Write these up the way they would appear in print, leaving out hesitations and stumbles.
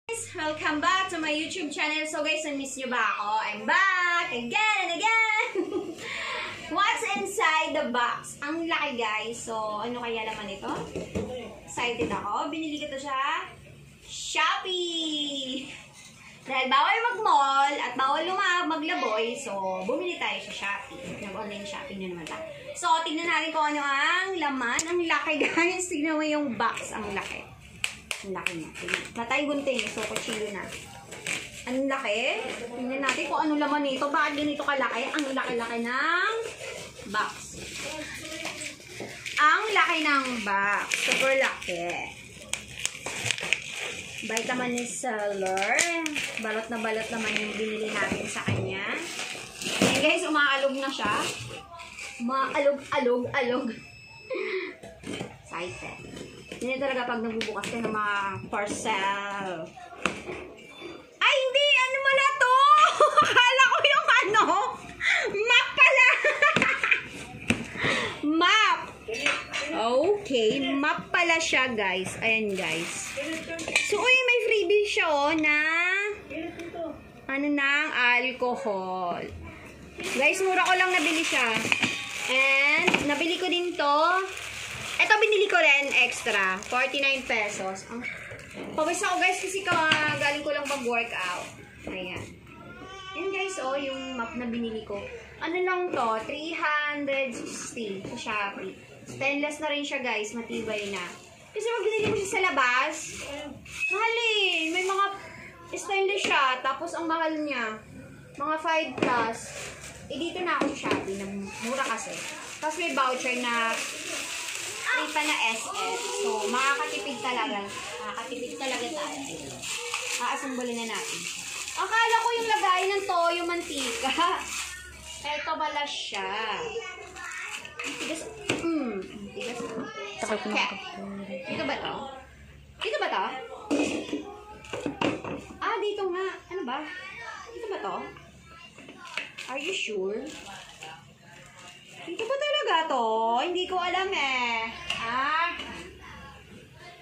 Welcome back to my YouTube channel. So guys, na-miss nyo ba ako? I'm back again and again! What's inside the box? Ang laki guys. So, ano kaya laman ito? Excited ako. Binili ko to sa Shopee! Dahil bawal mag-mall at bawal maglaboy, so bumili tayo sa Shopee. Nag-online shopping na naman tayo. So, tignan natin kung ano ang laman. Ang laki guys. Tignan mo yung box. Ang laki. Ang laki na. Natay gunting. So, kuchilo na. Ang laki. Tingnan natin kung ano laman nito. Bakit ganito kalaki? Ang laki-laki ng box. Ang laki ng box. Super laki. Vitamin seller. Balot na balot naman yung binili natin sa kanya. Ayan guys, umaalog na siya. Umaalog-alog-alog. Excited. Hindi talaga pag nagbubukas ka ng mga parcel. Ay, hindi! Ano mala to? Akala ko yung ano? Map pala! Map! Okay, map pala siya, guys. Ayan, guys. So, uy, may freebie siya, oh, na ano ng alcohol. Guys, mura ko lang nabili siya. And, nabili ko din to. Ito, binili ko rin extra. 49 pesos. Pawis ako guys kasi galing ko lang mag-workout. Ayan. Ayan guys, oh, yung map na binili ko. Ano lang to? 360 sa Shopee. Stainless na rin siya guys. Matibay na. Kasi pag binili mo siya sa labas, mahal eh. May mga stainless siya. Tapos ang mahal niya, mga 5 plus. Eh, dito na ako sa Shopee. Mura kasi. Tapos may voucher na free pa na SF. So, makakatipid talaga. Makakatipid talaga tayo. Aassemble na natin. Akala ko yung lagay ng toyo mantika. Eto pala siya. Tigas. Tigas. Okay. Dito ba to? Dito ba to? Ah, dito nga. Ano ba? Dito ba to? Are you sure? Dito ba talaga to? Hindi ko alam eh. Ah?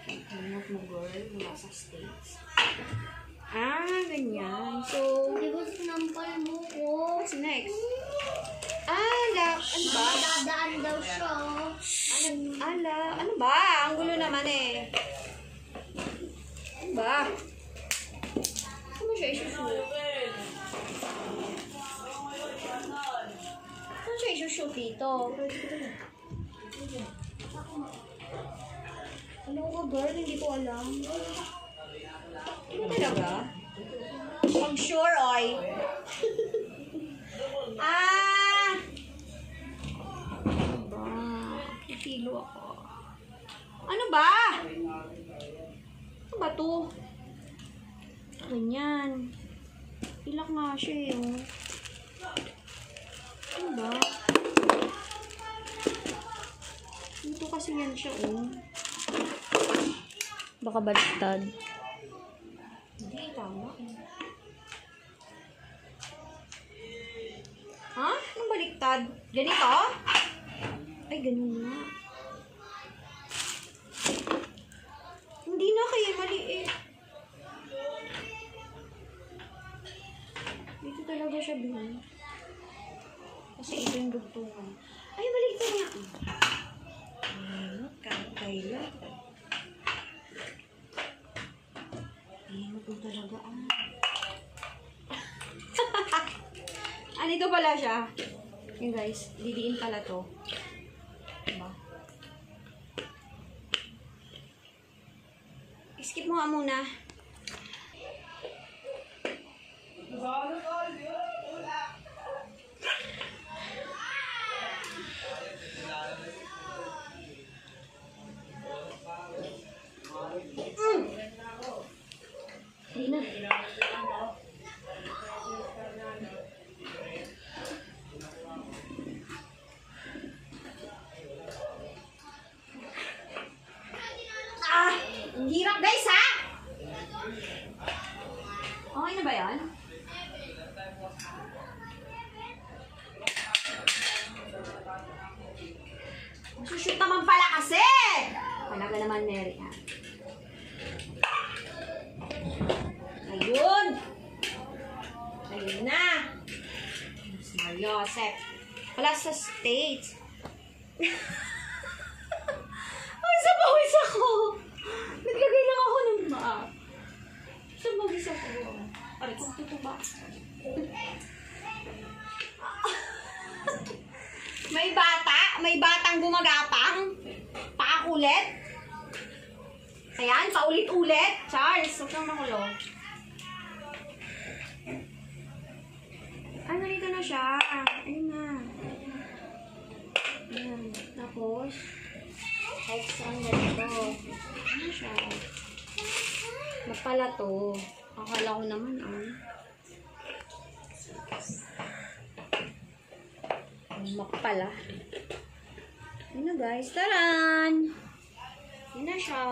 Hanap mo girl. Mula sa States. Ah, ganyan. So, di ba sinampal mo ko? What's next? Ano ba? Dadaan daw siya. Ano ba? Ang gulo naman eh. Ano ba? Ano siya isusunod? Ano siya isusunod dito? Ano ko girl? Hindi ko alam. Ano talaga? Pag sure, oy. Ah! Ano ba? Kikilo ako. Ano ba? Ano ba to? Ganyan. Ilak nga siya eh. Ano ba? Ito kasi yan siya oh. Baka baliktad. Hindi, tama. Ha? Anong baliktad? Ganito? Ay, ganun nga. Hindi na kaya maliit. Dito talaga siya bilhin. Kasi ito yung dugtungan. Ay, baliktad nga. Kaya. Ayun po talaga Anito pala siya. Yun guys, didiin pala to. Diba? Skip mo nga muna. Hindi na. Ang hirap guys ha! Okay na ba yan? Masushoot naman pala kasi! Talaga naman Mary ha? Joseph. Plaza States. Ay, sa pawis ako. Naglagay lang ako ng maap. Sa pawis ako. Aray, kung ito ba? May batang gumagapang. Paakulit. Ayan, paulit-ulit. Charles, huwag kang makulo. Ay, narito na siya. Ayun na. Ayan. Tapos, extra na dito. Ano siya? Mapala to. Akala ko naman, mapala. Yun na guys. Taran! Yun na siya.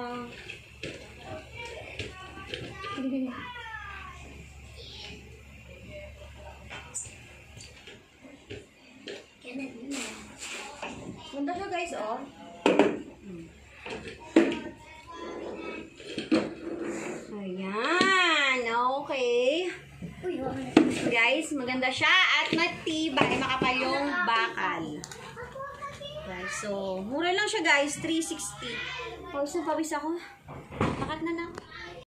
Ganda siya guys, oh. Ayan. Okay. Guys, maganda siya at matibay. Makapal yung bakal. Guys, so, mura lang siya guys. 360. Pawis na pawis ako. Takat na lang.